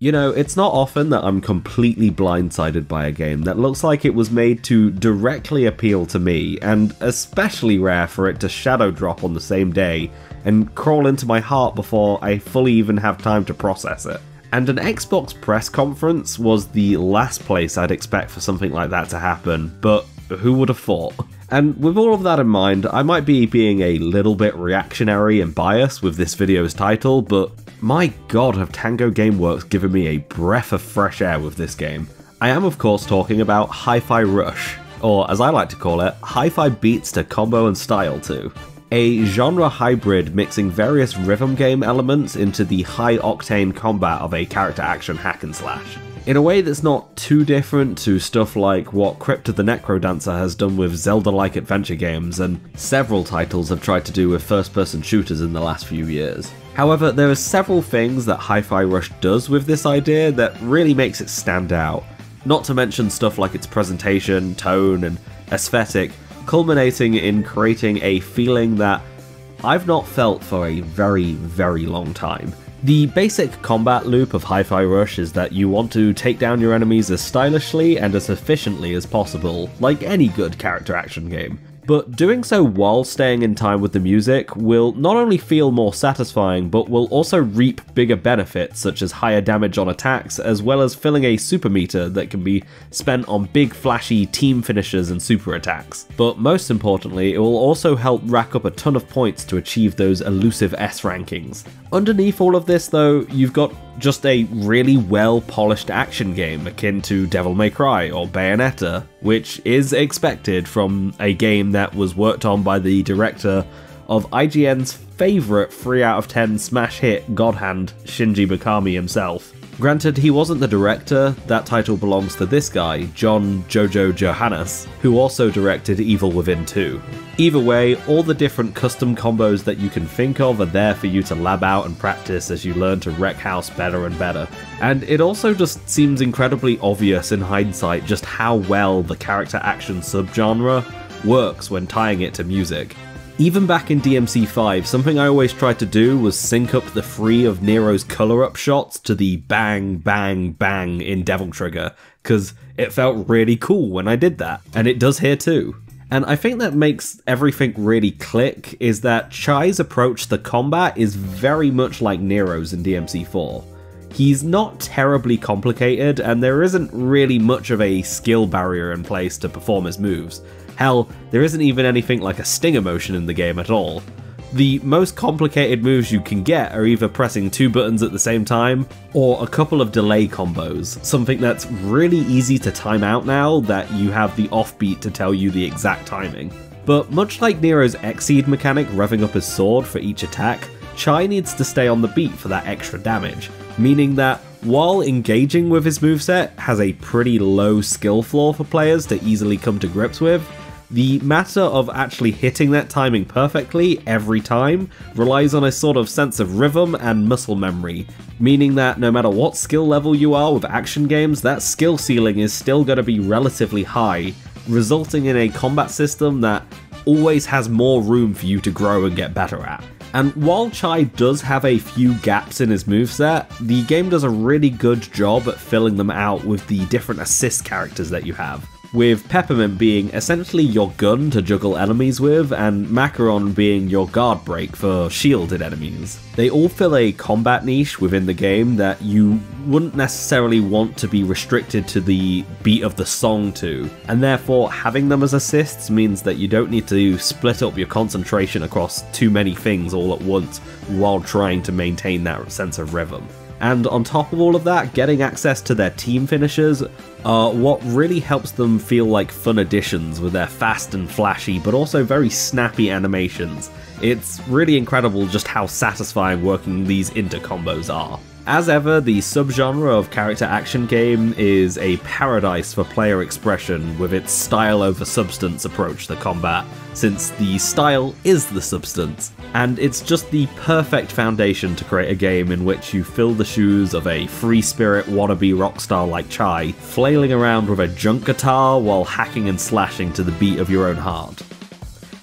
You know, it's not often that I'm completely blindsided by a game that looks like it was made to directly appeal to me, and especially rare for it to shadow drop on the same day and crawl into my heart before I fully even have time to process it. And an Xbox press conference was the last place I'd expect for something like that to happen, but who would have thought? And with all of that in mind, I might be being a little bit reactionary and biased with this video's title, but my god have Tango Gameworks given me a breath of fresh air with this game. I am of course talking about Hi-Fi Rush, or as I like to call it, Hi-Fi Beats to Combo and Style to. A genre hybrid mixing various rhythm game elements into the high-octane combat of a character action hack and slash. In a way that's not too different to stuff like what Crypt the Necrodancer has done with Zelda-like adventure games, and several titles have tried to do with first-person shooters in the last few years. However, there are several things that Hi-Fi Rush does with this idea that really makes it stand out, not to mention stuff like its presentation, tone, and aesthetic, culminating in creating a feeling that I've not felt for a very, very long time. The basic combat loop of Hi-Fi Rush is that you want to take down your enemies as stylishly and as efficiently as possible, like any good character action game. But doing so while staying in time with the music will not only feel more satisfying, but will also reap bigger benefits such as higher damage on attacks, as well as filling a super meter that can be spent on big flashy team finishes and super attacks. But most importantly, it will also help rack up a ton of points to achieve those elusive S rankings. Underneath all of this though, you've got just a really well-polished action game akin to Devil May Cry or Bayonetta, which is expected from a game that was worked on by the director of IGN's favourite 3 out of 10 smash hit God Hand, Shinji Mikami himself. Granted, he wasn't the director, that title belongs to this guy, John Jojo Johannes, who also directed Evil Within 2. Either way, all the different custom combos that you can think of are there for you to lab out and practice as you learn to wreck house better and better. And it also just seems incredibly obvious in hindsight just how well the character action subgenre works when tying it to music. Even back in DMC5, something I always tried to do was sync up the 3 of Nero's colour-up shots to the bang, bang, bang in Devil Trigger, because it felt really cool when I did that, and it does here too. And I think that makes everything really click, is that Chai's approach to combat is very much like Nero's in DMC4. He's not terribly complicated, and there isn't really much of a skill barrier in place to perform his moves. Hell, there isn't even anything like a stinger motion in the game at all. The most complicated moves you can get are either pressing 2 buttons at the same time, or a couple of delay combos, something that's really easy to time out now that you have the offbeat to tell you the exact timing. But much like Nero's Exceed mechanic revving up his sword for each attack, Chai needs to stay on the beat for that extra damage, meaning that while engaging with his moveset has a pretty low skill floor for players to easily come to grips with, the matter of actually hitting that timing perfectly every time relies on a sort of sense of rhythm and muscle memory, meaning that no matter what skill level you are with action games, that skill ceiling is still going to be relatively high, resulting in a combat system that always has more room for you to grow and get better at. And while Chai does have a few gaps in his moveset, the game does a really good job at filling them out with the different assist characters that you have, with Peppermint being essentially your gun to juggle enemies with, and Macaron being your guard break for shielded enemies. They all fill a combat niche within the game that you wouldn't necessarily want to be restricted to the beat of the song to, and therefore having them as assists means that you don't need to split up your concentration across too many things all at once while trying to maintain that sense of rhythm. And on top of all of that, getting access to their team finishers are what really helps them feel like fun additions with their fast and flashy but also very snappy animations. It's really incredible just how satisfying working these into combos are. As ever, the subgenre of character action game is a paradise for player expression with its style over substance approach to combat, since the style is the substance, and it's just the perfect foundation to create a game in which you fill the shoes of a free spirit wannabe rockstar like Chai, flailing around with a junk guitar while hacking and slashing to the beat of your own heart.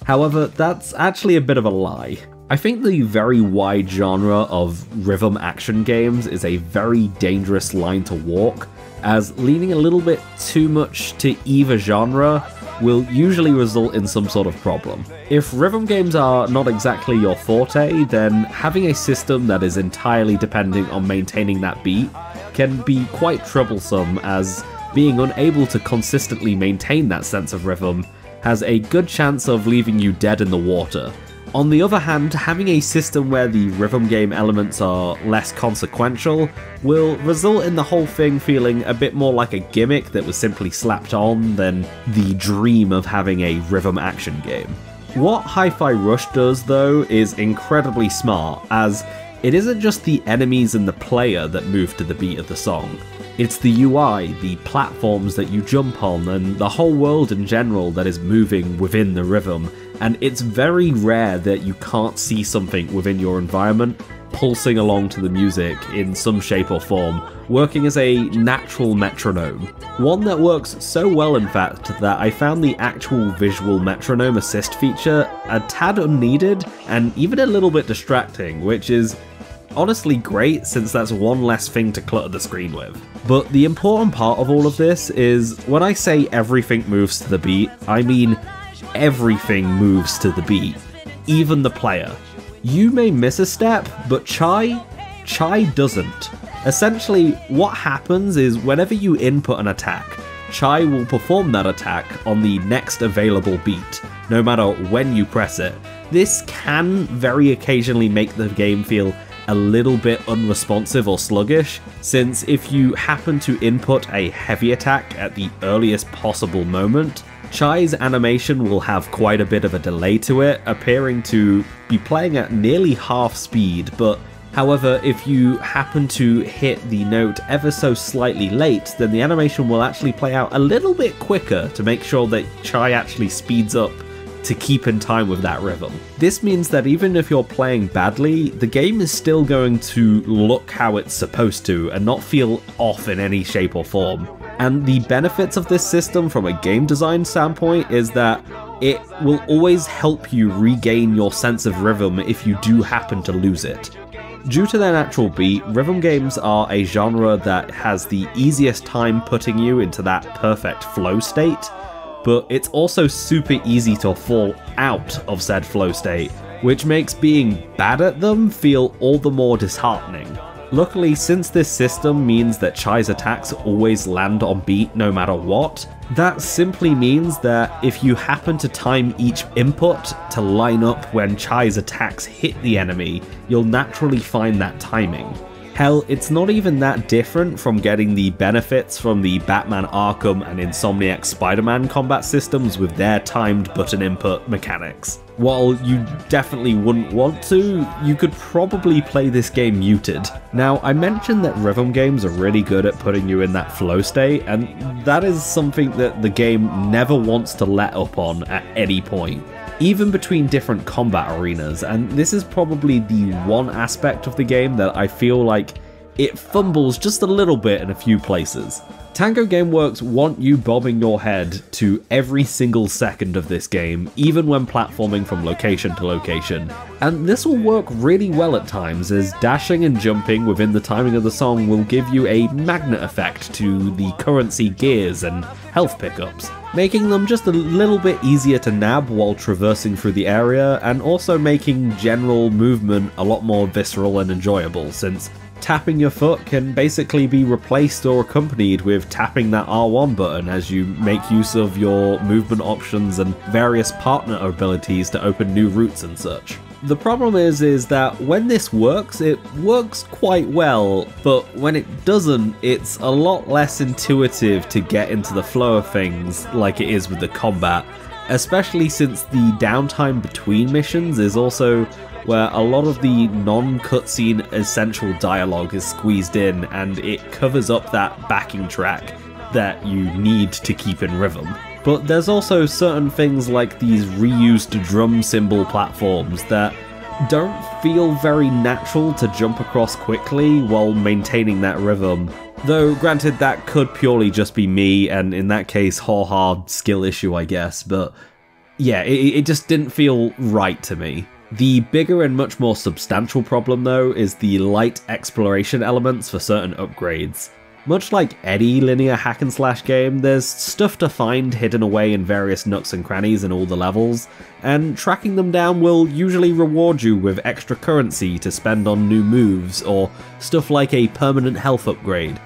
However, that's actually a bit of a lie. I think the very wide genre of rhythm action games is a very dangerous line to walk, as leaning a little bit too much to either genre will usually result in some sort of problem. If rhythm games are not exactly your forte, then having a system that is entirely dependent on maintaining that beat can be quite troublesome, as being unable to consistently maintain that sense of rhythm has a good chance of leaving you dead in the water. On the other hand, having a system where the rhythm game elements are less consequential will result in the whole thing feeling a bit more like a gimmick that was simply slapped on than the dream of having a rhythm action game. What Hi-Fi Rush does, though, is incredibly smart, as it isn't just the enemies and the player that move to the beat of the song. It's the UI, the platforms that you jump on, and the whole world in general that is moving within the rhythm, and it's very rare that you can't see something within your environment pulsing along to the music in some shape or form, working as a natural metronome. One that works so well, in fact, that I found the actual visual metronome assist feature a tad unneeded and even a little bit distracting, which is honestly great since that's one less thing to clutter the screen with. But the important part of all of this is, when I say everything moves to the beat, I mean everything moves to the beat, even the player. You may miss a step, but Chai doesn't. Essentially, what happens is whenever you input an attack, Chai will perform that attack on the next available beat, no matter when you press it. This can very occasionally make the game feel a little bit unresponsive or sluggish, since if you happen to input a heavy attack at the earliest possible moment, Chai's animation will have quite a bit of a delay to it, appearing to be playing at nearly half speed, but however, if you happen to hit the note ever so slightly late, then the animation will actually play out a little bit quicker to make sure that Chai actually speeds up to keep in time with that rhythm. This means that even if you're playing badly, the game is still going to look how it's supposed to and not feel off in any shape or form. And the benefits of this system from a game design standpoint is that it will always help you regain your sense of rhythm if you do happen to lose it. Due to their natural beat, rhythm games are a genre that has the easiest time putting you into that perfect flow state, but it's also super easy to fall out of said flow state, which makes being bad at them feel all the more disheartening. Luckily, since this system means that Chai's attacks always land on beat no matter what, that simply means that if you happen to time each input to line up when Chai's attacks hit the enemy, you'll naturally find that timing. Hell, it's not even that different from getting the benefits from the Batman Arkham and Insomniac Spider-Man combat systems with their timed button input mechanics. While you definitely wouldn't want to, you could probably play this game muted. Now, I mentioned that rhythm games are really good at putting you in that flow state, and that is something that the game never wants to let up on at any point, even between different combat arenas, and this is probably the one aspect of the game that I feel like it fumbles just a little bit in a few places. Tango Gameworks want you bobbing your head to every single second of this game, even when platforming from location to location, and this will work really well at times, as dashing and jumping within the timing of the song will give you a magnet effect to the currency gears and health pickups, making them just a little bit easier to nab while traversing through the area, and also making general movement a lot more visceral and enjoyable, since tapping your foot can basically be replaced or accompanied with tapping that R1 button as you make use of your movement options and various partner abilities to open new routes and such. The problem is that when this works, it works quite well, but when it doesn't, it's a lot less intuitive to get into the flow of things like it is with the combat, especially since the downtime between missions is also where a lot of the non-cutscene essential dialogue is squeezed in, and it covers up that backing track that you need to keep in rhythm. But there's also certain things like these reused drum cymbal platforms that don't feel very natural to jump across quickly while maintaining that rhythm. Though granted, that could purely just be me, and in that case, hard skill issue I guess, but yeah, it just didn't feel right to me. The bigger and much more substantial problem though is the light exploration elements for certain upgrades. Much like any linear hack and slash game, there's stuff to find hidden away in various nooks and crannies in all the levels, and tracking them down will usually reward you with extra currency to spend on new moves or stuff like a permanent health upgrade.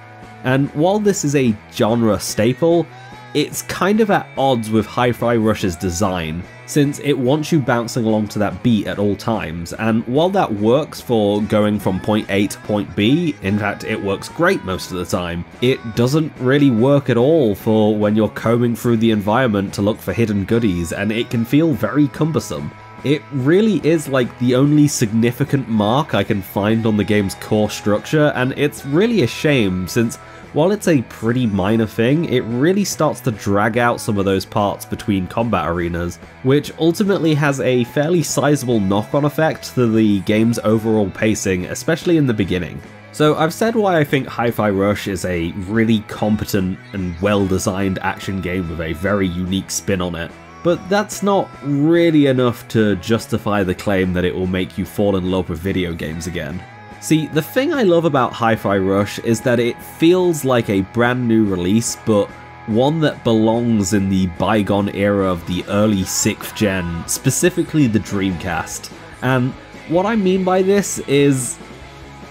And while this is a genre staple, it's kind of at odds with Hi-Fi Rush's design, since it wants you bouncing along to that beat at all times, and while that works for going from point A to point B, in fact it works great most of the time, it doesn't really work at all for when you're combing through the environment to look for hidden goodies, and it can feel very cumbersome. It really is like the only significant mark I can find on the game's core structure, and it's really a shame since while it's a pretty minor thing, it really starts to drag out some of those parts between combat arenas, which ultimately has a fairly sizable knock-on effect to the game's overall pacing, especially in the beginning. So I've said why I think Hi-Fi Rush is a really competent and well-designed action game with a very unique spin on it. But that's not really enough to justify the claim that it will make you fall in love with video games again. See, the thing I love about Hi-Fi Rush is that it feels like a brand new release, but one that belongs in the bygone era of the early 6th gen, specifically the Dreamcast. And what I mean by this is,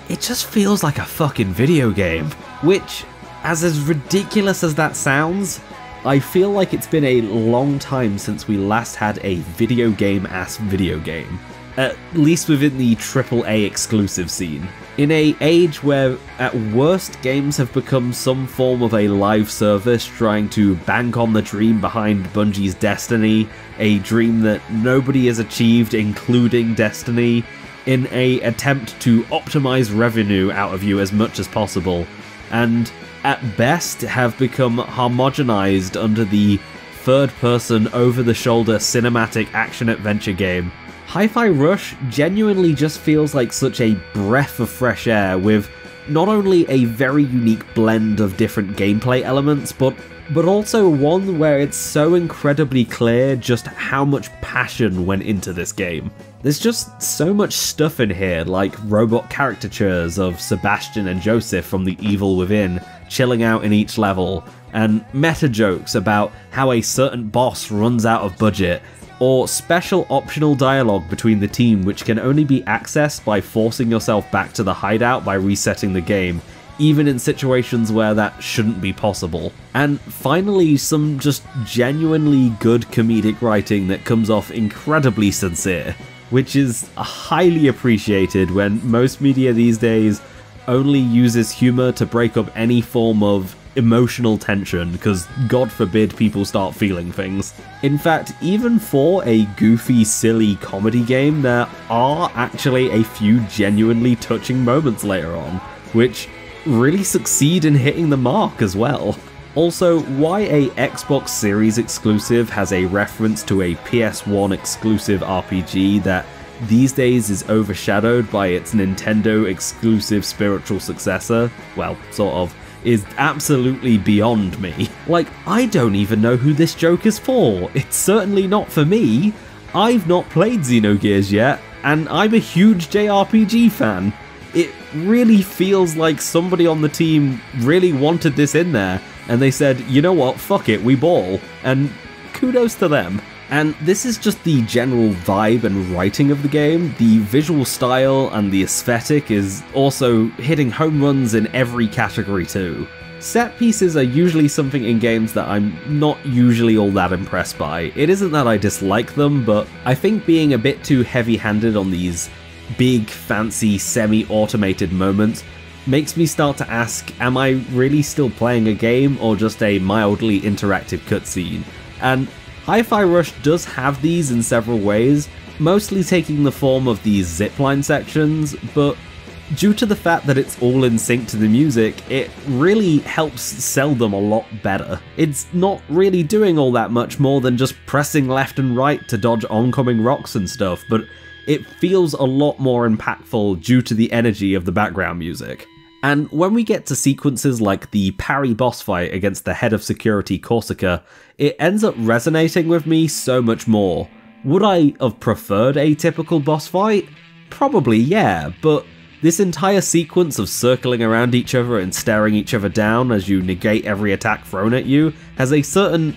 it just feels like a fucking video game, which, as ridiculous as that sounds, I feel like it's been a long time since we last had a video game-ass video game. At least within the AAA exclusive scene. In an age where, at worst, games have become some form of a live service trying to bank on the dream behind Bungie's Destiny, a dream that nobody has achieved, including Destiny, in an attempt to optimize revenue out of you as much as possible, and at best have become homogenized under the third-person, over-the-shoulder cinematic action-adventure game. Hi-Fi Rush genuinely just feels like such a breath of fresh air with not only a very unique blend of different gameplay elements, but also one where it's so incredibly clear just how much passion went into this game. There's just so much stuff in here, like robot caricatures of Sebastian and Joseph from The Evil Within chilling out in each level, and meta jokes about how a certain boss runs out of budget, or special optional dialogue between the team which can only be accessed by forcing yourself back to the hideout by resetting the game, even in situations where that shouldn't be possible. And finally, some just genuinely good comedic writing that comes off incredibly sincere, which is highly appreciated when most media these days only uses humor to break up any form of emotional tension, because God forbid people start feeling things. In fact, even for a goofy, silly comedy game, there are actually a few genuinely touching moments later on, which really succeed in hitting the mark as well. Also, why a Xbox Series exclusive has a reference to a PS1 exclusive RPG that these days is overshadowed by its Nintendo exclusive spiritual successor, well, sort of, is absolutely beyond me. Like, I don't even know who this joke is for. It's certainly not for me. I've not played Xenogears yet, and I'm a huge JRPG fan. It really feels like somebody on the team really wanted this in there, and they said, you know what, fuck it, we ball. And kudos to them. And this is just the general vibe and writing of the game. The visual style and the aesthetic is also hitting home runs in every category too. Set pieces are usually something in games that I'm not usually all that impressed by. It isn't that I dislike them, but I think being a bit too heavy-handed on these big, fancy, semi-automated moments makes me start to ask, am I really still playing a game or just a mildly interactive cutscene? And Hi-Fi Rush does have these in several ways, mostly taking the form of these zipline sections, but due to the fact that it's all in sync to the music, it really helps sell them a lot better. It's not really doing all that much more than just pressing left and right to dodge oncoming rocks and stuff, but it feels a lot more impactful due to the energy of the background music. And when we get to sequences like the parry boss fight against the head of security Corsica, it ends up resonating with me so much more. Would I have preferred a typical boss fight? Probably, yeah, but this entire sequence of circling around each other and staring each other down as you negate every attack thrown at you has a certain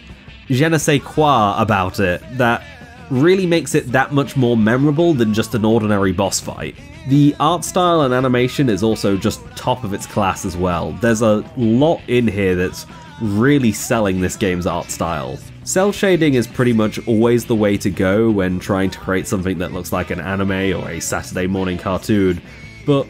je ne sais quoi about it that really makes it that much more memorable than just an ordinary boss fight. The art style and animation is also just top of its class as well. There's a lot in here that's really selling this game's art style. Cell shading is pretty much always the way to go when trying to create something that looks like an anime or a Saturday morning cartoon, but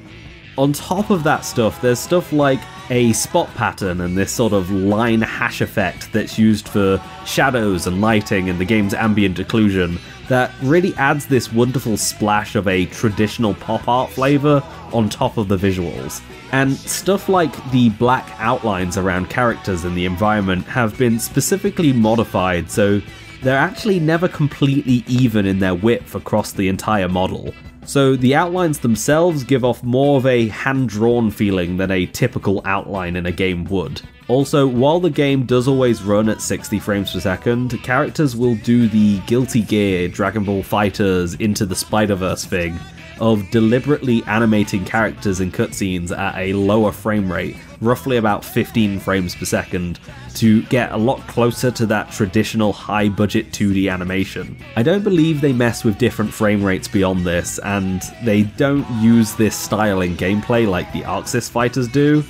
on top of that stuff, there's stuff like a spot pattern and this sort of line hash effect that's used for shadows and lighting and the game's ambient occlusion that really adds this wonderful splash of a traditional pop art flavour on top of the visuals. And stuff like the black outlines around characters in the environment have been specifically modified so they're actually never completely even in their width across the entire model. So the outlines themselves give off more of a hand-drawn feeling than a typical outline in a game would. Also, while the game does always run at 60 frames per second, characters will do the Guilty Gear, Dragon Ball FighterZ Into the Spider-Verse thing of deliberately animating characters in cutscenes at a lower frame rate, roughly about 15 frames per second, to get a lot closer to that traditional high-budget 2D animation. I don't believe they mess with different frame rates beyond this, and they don't use this style in gameplay like the Arxis fighters do,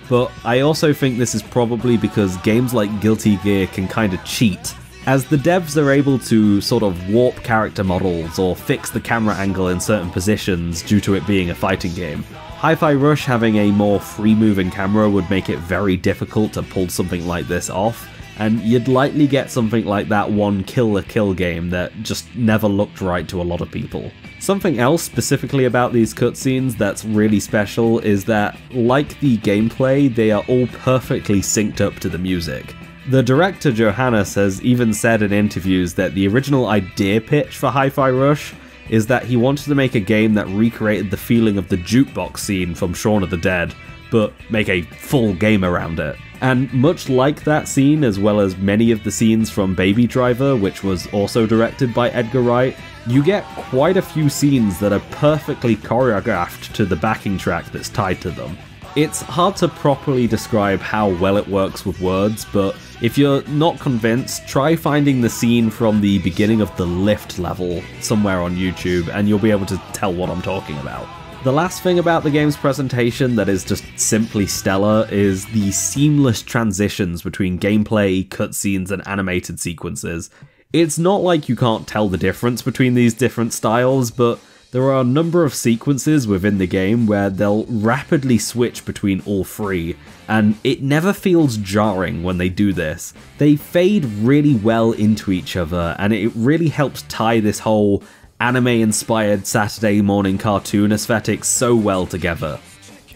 but I also think this is probably because games like Guilty Gear can kind of cheat, as the devs are able to sort of warp character models or fix the camera angle in certain positions due to it being a fighting game. Hi-Fi Rush having a more free-moving camera would make it very difficult to pull something like this off, and you'd likely get something like that one Kill la Kill game that just never looked right to a lot of people. Something else specifically about these cutscenes that's really special is that, like the gameplay, they are all perfectly synced up to the music. The director Johannes has even said in interviews that the original idea pitch for Hi-Fi Rush is that he wanted to make a game that recreated the feeling of the jukebox scene from Shaun of the Dead, but make a full game around it. And much like that scene, as well as many of the scenes from Baby Driver, which was also directed by Edgar Wright, you get quite a few scenes that are perfectly choreographed to the backing track that's tied to them. It's hard to properly describe how well it works with words, but if you're not convinced, try finding the scene from the beginning of the lift level somewhere on YouTube and you'll be able to tell what I'm talking about. The last thing about the game's presentation that is just simply stellar is the seamless transitions between gameplay, cutscenes, and animated sequences. It's not like you can't tell the difference between these different styles, but there are a number of sequences within the game where they'll rapidly switch between all three, and it never feels jarring when they do this. They fade really well into each other, and it really helps tie this whole anime-inspired Saturday morning cartoon aesthetic so well together.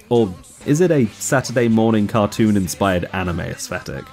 Or is it a Saturday morning cartoon-inspired anime aesthetic?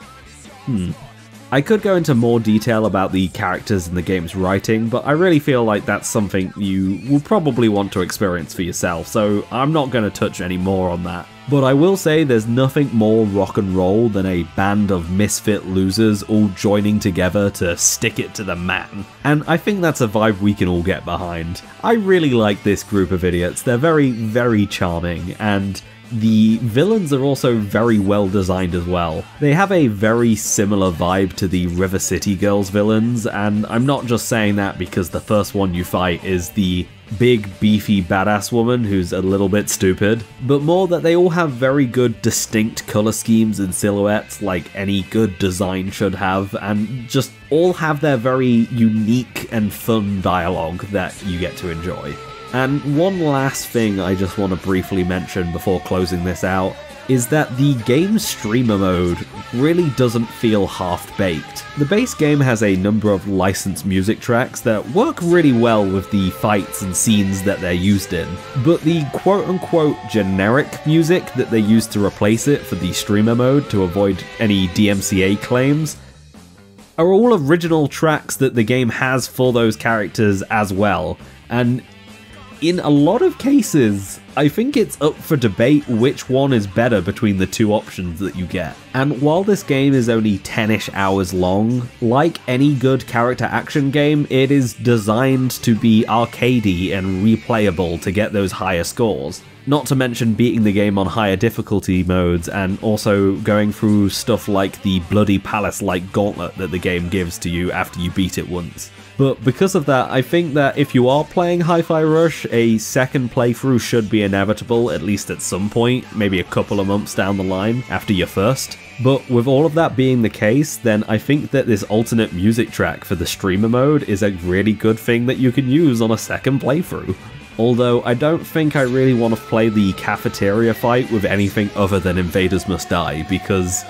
I could go into more detail about the characters in the game's writing, but I really feel like that's something you will probably want to experience for yourself, so I'm not going to touch any more on that. But I will say there's nothing more rock and roll than a band of misfit losers all joining together to stick it to the man. And I think that's a vibe we can all get behind. I really like this group of idiots. They're very, very charming, and the villains are also very well designed as well. They have a very similar vibe to the River City Girls villains, and I'm not just saying that because the first one you fight is the big, beefy, badass woman who's a little bit stupid, but more that they all have very good, distinct colour schemes and silhouettes like any good design should have, and just all have their very unique and fun dialogue that you get to enjoy. And one last thing I just want to briefly mention before closing this out is that the game's streamer mode really doesn't feel half-baked. The base game has a number of licensed music tracks that work really well with the fights and scenes that they're used in, but the quote-unquote generic music that they use to replace it for the streamer mode to avoid any DMCA claims are all original tracks that the game has for those characters as well, and in a lot of cases, I think it's up for debate which one is better between the two options that you get. And while this game is only 10-ish hours long, like any good character action game, it is designed to be arcadey and replayable to get those higher scores. Not to mention beating the game on higher difficulty modes and also going through stuff like the Bloody Palace-like gauntlet that the game gives to you after you beat it once. But because of that, I think that if you are playing Hi-Fi Rush, a second playthrough should be inevitable, at least at some point, maybe a couple of months down the line after your first. But with all of that being the case, then I think that this alternate music track for the streamer mode is a really good thing that you can use on a second playthrough. Although I don't think I really want to play the cafeteria fight with anything other than Invaders Must Die, because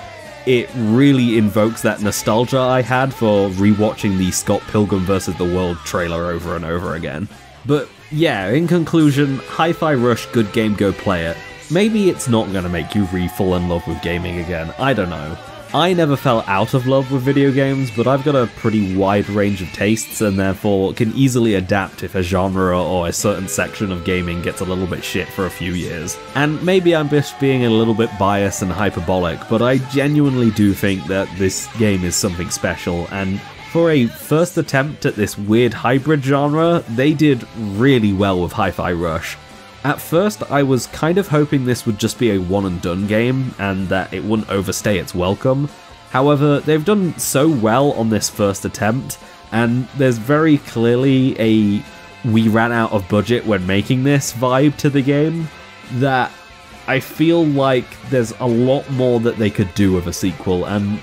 it really invokes that nostalgia I had for rewatching the Scott Pilgrim vs. the World trailer over and over again. But yeah, in conclusion, Hi-Fi Rush, good game, go play it. Maybe it's not going to make you re-fall in love with gaming again, I don't know. I never fell out of love with video games, but I've got a pretty wide range of tastes and therefore can easily adapt if a genre or a certain section of gaming gets a little bit shit for a few years. And maybe I'm just being a little bit biased and hyperbolic, but I genuinely do think that this game is something special, and for a first attempt at this weird hybrid genre, they did really well with Hi-Fi Rush. At first, I was kind of hoping this would just be a one-and-done game, and that it wouldn't overstay its welcome. However, they've done so well on this first attempt, and there's very clearly a we ran out of budget when making this vibe to the game, that I feel like there's a lot more that they could do with a sequel, and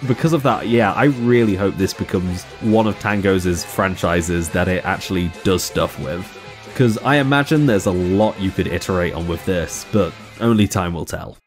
because of that, yeah, I really hope this becomes one of Tango's franchises that it actually does stuff with. Because I imagine there's a lot you could iterate on with this, but only time will tell.